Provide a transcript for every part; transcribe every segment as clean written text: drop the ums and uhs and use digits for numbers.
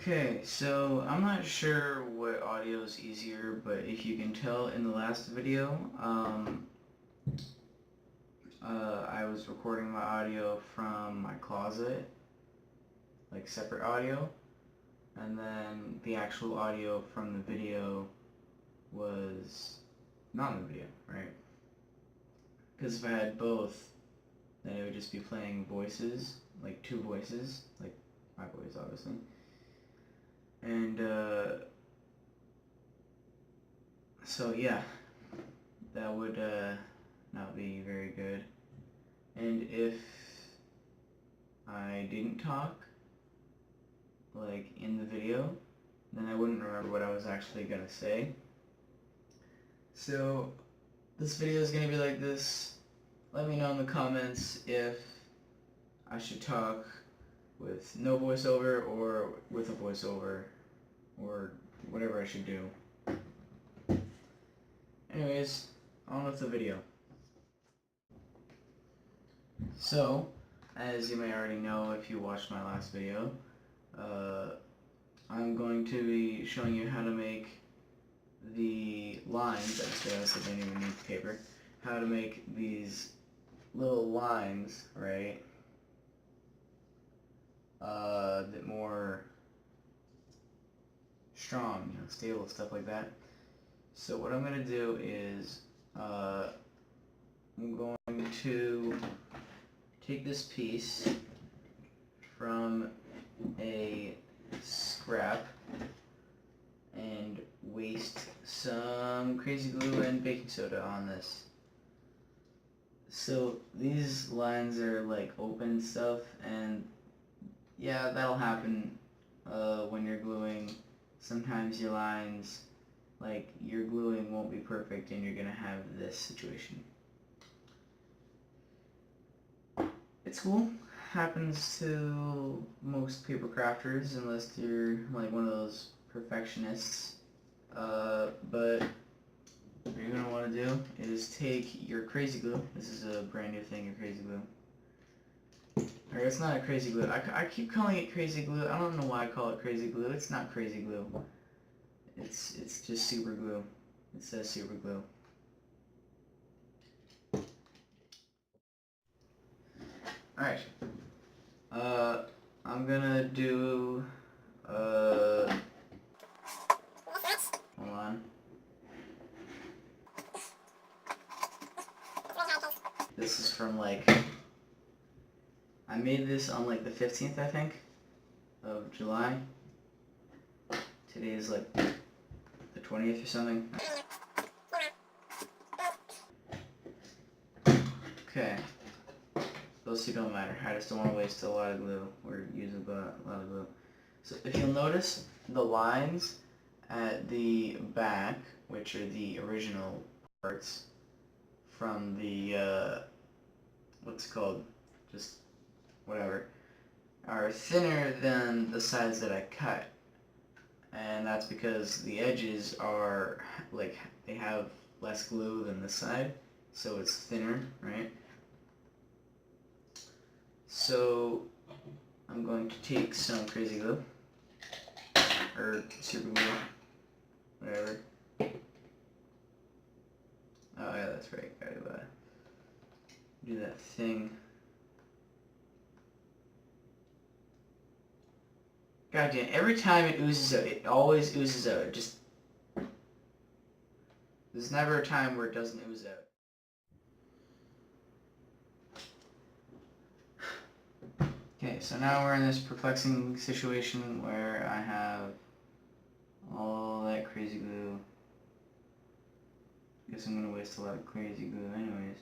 Okay, so I'm not sure what audio is easier, but if you can tell in the last video, I was recording my audio from my closet, like separate audio, and then the actual audio from the video was not in the video, right? Because if I had both, then it would just be playing voices, like two voices, like my voice obviously. And so yeah, that would not be very good. And if I didn't talk, like in the video, then I wouldn't remember what I was actually gonna say. So this video is gonna be like this. Let me know in the comments if I should talk with no voiceover or with a voiceover, or whatever I should do. Anyways, on with the video. So, as you may already know if you watched my last video, I'm going to be showing you how to make the lines, I guess I don't even need paper, how to make these little lines, right, that more strong, you know, stable, stuff like that. So what I'm going to do is, I'm going to take this piece from a scrap and waste some crazy glue and baking soda on this. So these lines are like open stuff, and yeah, that'll happen when you're gluing. Sometimes your lines, like your gluing won't be perfect and you're gonna have this situation. It's cool. Happens to most paper crafters unless you're like one of those perfectionists. But what you're going to want to do is take your crazy glue. This is a brand new thing, your crazy glue. Or it's not a crazy glue. I keep calling it crazy glue. I don't know why I call it crazy glue. It's not crazy glue. It's just super glue. It says super glue. Alright. I'm gonna do, hold on. This is from like, I made this on like the 15th, I think, of July. Today is like the 20th or something. Okay. Those two don't matter. I just don't want to waste a lot of glue or use a lot of glue. So if you'll notice, the lines at the back, which are the original parts from the, what's it called? Just whatever, are thinner than the sides that I cut. And that's because the edges are, like, they have less glue than this side, so it's thinner, right? So I'm going to take some crazy glue, or super glue, whatever. Oh yeah, that's right, gotta do that thing. God damn, every time it oozes out, it always oozes out. There's never a time where it doesn't ooze out. Okay, so now we're in this perplexing situation where I have all that crazy glue. Guess I'm gonna waste a lot of crazy glue anyways.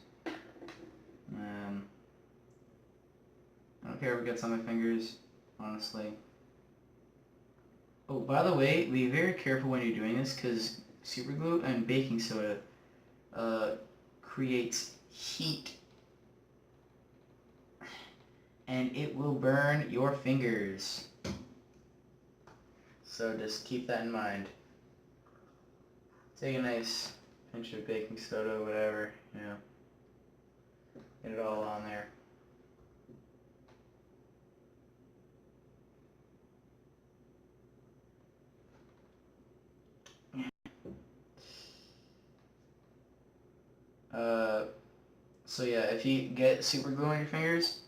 I don't care if it gets on my fingers, honestly. Oh, by the way, be very careful when you're doing this, because super glue and baking soda creates heat, and it will burn your fingers. So just keep that in mind. Take a nice pinch of baking soda, whatever, you know. Get it all on there. So yeah, if you get super glue on your fingers,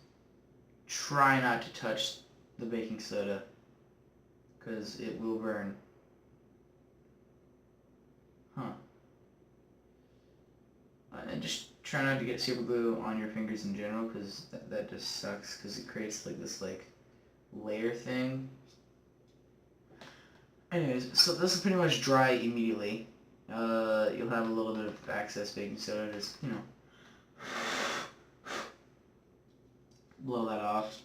try not to touch the baking soda, because it will burn. And just try not to get super glue on your fingers in general, because that just sucks, because it creates like this layer thing. Anyways, so this will pretty much dry immediately. You'll have a little bit of excess baking soda, just, you know, blow that off.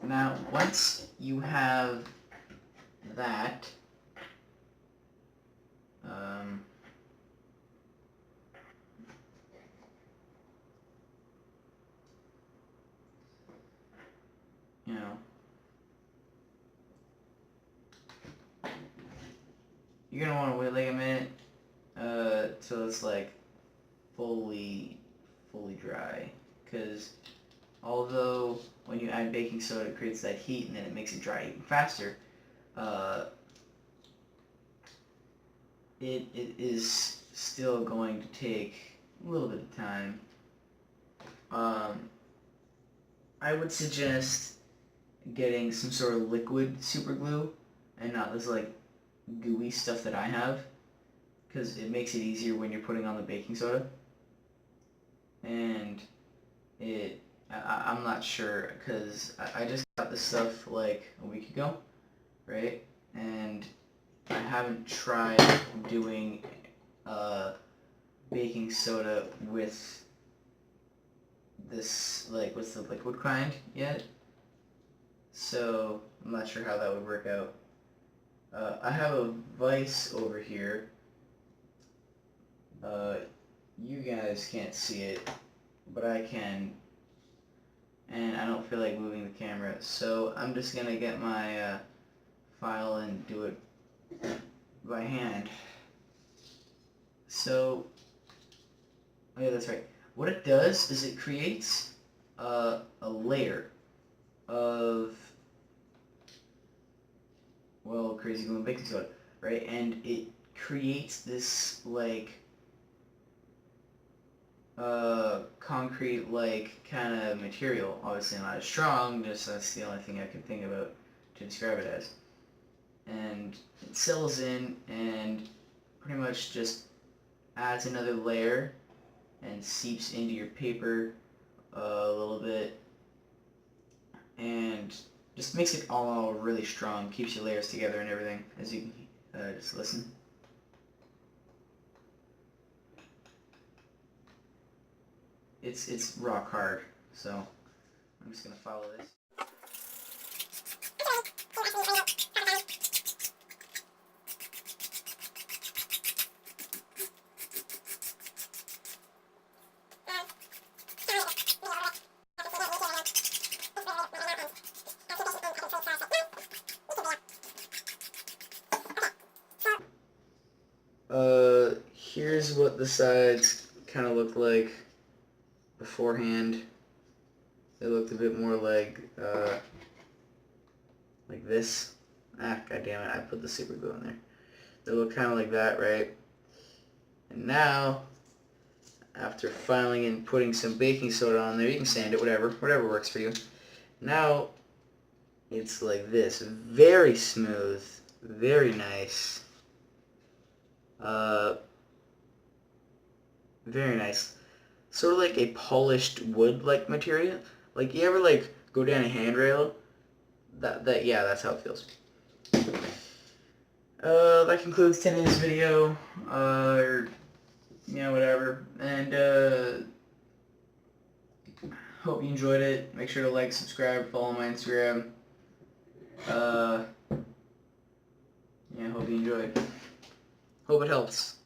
Now, once you have that, you know, you're gonna want to wait like a minute till it's like fully dry, because although when you add baking soda it creates that heat and then it makes it dry even faster, it is still going to take a little bit of time. I would suggest getting some sort of liquid super glue and not this like gooey stuff that I have, because it makes it easier when you're putting on the baking soda. And I'm not sure, because I just got this stuff like a week ago, right? And I haven't tried doing baking soda with this, like, with the liquid kind yet. So I'm not sure how that would work out. I have a vise over here. You guys can't see it, but I can. And I don't feel like moving the camera, so I'm just gonna get my file and do it by hand. So, oh yeah, that's right. What it does is it creates a layer of, well, crazy glue and baking soda, right? And it creates this like concrete like kind of material. Obviously not as strong, just that's the only thing I can think about to describe it as. And it settles in and pretty much just adds another layer and seeps into your paper a little bit, and just makes it all really strong, keeps your layers together and everything, as you can just listen. It's rock hard, so I'm just gonna follow this. Here's what the sides kind of looked like beforehand. They looked a bit more like this. Ah, god damn it, I put the super glue in there. They look kind of like that, right? And now, after filing and putting some baking soda on there, you can sand it, whatever works for you. Now, it's like this. Very smooth, very nice. Very nice. Sort of like a polished wood-like material. Like, you ever, like, go down a handrail? Yeah, that's how it feels. That concludes today's video, or, you know, whatever, and, hope you enjoyed it. Make sure to like, subscribe, follow my Instagram. Yeah, hope you enjoyed. Hope it helps.